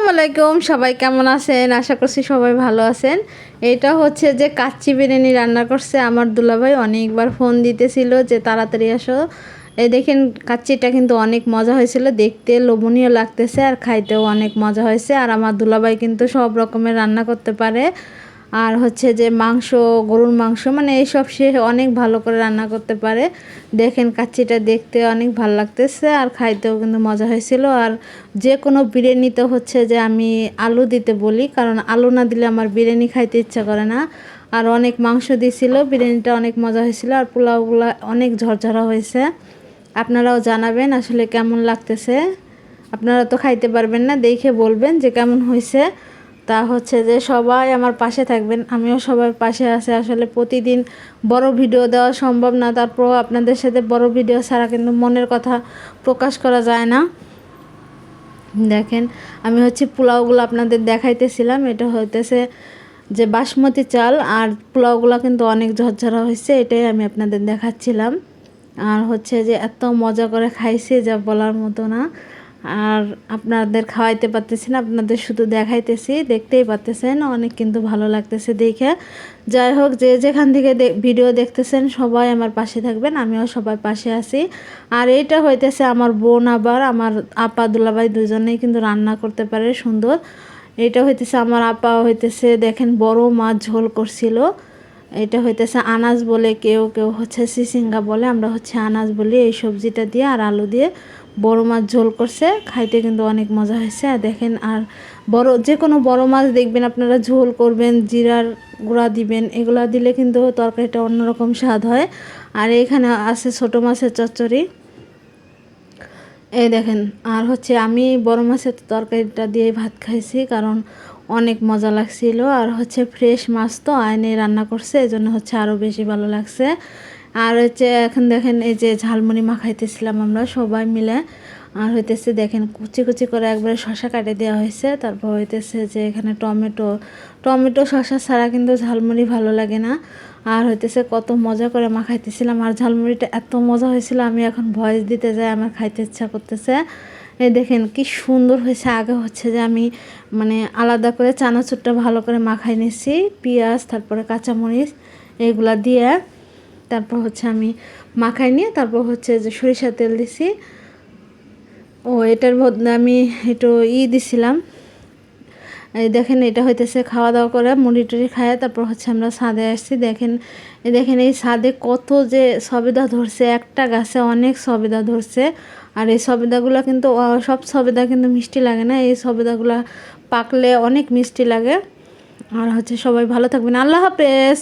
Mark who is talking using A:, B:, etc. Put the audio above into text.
A: আসসালামু আলাইকুম, সবাই কেমন আছেন? আশা করছি সবাই ভালো আছেন। এটা হচ্ছে যে কাচ্চি বিরিয়ানি রান্না করছে আমার দুলাভাই। অনেকবার ফোন দিতেছিল যে তাড়াতাড়ি আসো। এই দেখেন কাচ্চিটা কিন্তু অনেক মজা হয়েছিল, দেখতে লোভনীয় লাগতেছে আর খাইতেও অনেক মজা হয়েছে। আর আমার দুলাভাই কিন্তু সব রকমের রান্না করতে পারে। আর হচ্ছে যে মাংস, গরুর মাংস মানে এইসব সে অনেক ভালো করে রান্না করতে পারে। দেখেন কাচ্চিটা দেখতে অনেক ভালো লাগতেছে আর খাইতেও কিন্তু মজা হয়েছিল। আর যে কোনো বিরিয়ানিতে হচ্ছে যে আমি আলু দিতে বলি, কারণ আলু না দিলে আমার বিরিয়ানি খাইতে ইচ্ছা করে না। আর অনেক মাংস দিয়েছিল, বিরিয়ানিটা অনেক মজা হয়েছিল। আর পোলাওগুলো অনেক ঝরঝরা হয়েছে। আপনারাও জানাবেন আসলে কেমন লাগতেছে। আপনারা তো খাইতে পারবেন না, দেখে বলবেন যে কেমন হয়েছে। তা হচ্ছে যে সবাই আমার পাশে থাকবেন, আমিও সবার পাশে আছি। আসলে প্রতিদিন বড় ভিডিও দেওয়া সম্ভব না, তারপর আপনাদের সাথে বড় ভিডিও ছাড়া কিন্তু মনের কথা প্রকাশ করা যায় না। দেখেন আমি হচ্ছে পোলাওগুলো আপনাদের দেখাইতেছিলাম। এটা হইতেছে যে বাসমতি চাল, আর পোলাওগুলো কিন্তু অনেক ঝরঝরা হয়েছে, এটাই আমি আপনাদের দেখাচ্ছিলাম। আর হচ্ছে যে এত মজা করে খাইছে যা বলার মতো না। আর আপনাদের খাওয়াইতে পারতেছি না, আপনাদের শুধু দেখাইতেছি, দেখতেই পারতেছেন অনেক কিন্তু ভালো লাগতেছে দেখে। যাই হোক, যে যেখান থেকে ভিডিও দেখতেছেন সবাই আমার পাশে থাকবেন, আমিও সবার পাশে আছি। আর এইটা হইতেছে আমার বোন, আবার আমার আপা দুলাভাই দুজনেই কিন্তু রান্না করতে পারে সুন্দর। এটা হইতেছে আমার আপা হইতেছে দেখেন বড় মাছ ঝোল করছিল। এটা হইতেছে আনাজ বলে, কেউ কেউ হচ্ছে সিসিঙ্গা বলে, আমরা হচ্ছে আনাজ বলি। এই সবজিটা দিয়ে আর আলু দিয়ে বড় মাছ ঝোল করছে, খাইতে কিন্তু অনেক মজা হয়েছে। আর দেখেন, আর বড় যে কোনো বড় মাছ দেখবেন আপনারা ঝোল করবেন, জিরার গুঁড়া দিবেন, এগুলা দিলে কিন্তু তরকারিটা অন্যরকম স্বাদ হয়। আর এখানে আছে ছোট মাছের চচ্চড়ি, এই দেখেন। আর হচ্ছে আমি বড় মাছের তরকারিটা দিয়ে ভাত খাইছি, কারণ অনেক মজা লাগছিল। আর হচ্ছে ফ্রেশ মাছ তো আইনে রান্না করছে, এই জন্য হচ্ছে আরও বেশি ভালো লাগছে। আর হচ্ছে এখন দেখেন এই যে ঝালমুড়ি মাখাইতেছিলাম আমরা সবাই মিলে। আর হইতেছে দেখেন কুচি কুচি করে একবারে শসা কাটে দেওয়া হয়েছে। তারপর হইতেছে যে এখানে টমেটো টমেটো শসা ছাড়া কিন্তু ঝালমুড়ি ভালো লাগে না। আর হইতেছে কত মজা করে মাখাইতেছিলাম, আর ঝালমুড়িটা এত মজা হয়েছিল আমি এখন ভয়েস দিতে যাই, আমার খাইতে ইচ্ছা করতেছে। এই দেখেন কি সুন্দর হয়েছে। আগে হচ্ছে যে আমি মানে আলাদা করে চানাচুরটা ভালো করে মাখাই নিয়েছি, পেঁয়াজ তারপরে কাঁচামরিচ এগুলা দিয়ে। তারপর হচ্ছে আমি মাখাই নিয়ে তারপর হচ্ছে যে সরিষার তেল দিছি। ও এটার মধ্যে আমি একটু দিছিলাম। এই দেখেন এটা হইতেছে খাওয়া দাওয়া করে মুড়ি টুড়ি খায় তারপর হচ্ছে আমরা ছাদে আসছি। দেখেন এই ছাদে কত যে সবেদা ধরছে, একটা গাছে অনেক সবেদা ধরছে। আর এই সবেদাগুলো কিন্তু সব সবেদা কিন্তু মিষ্টি লাগে না, এই সবেদাগুলো পাকলে অনেক মিষ্টি লাগে। আর হচ্ছে সবাই ভালো থাকবেন, আল্লাহ হাফেজ।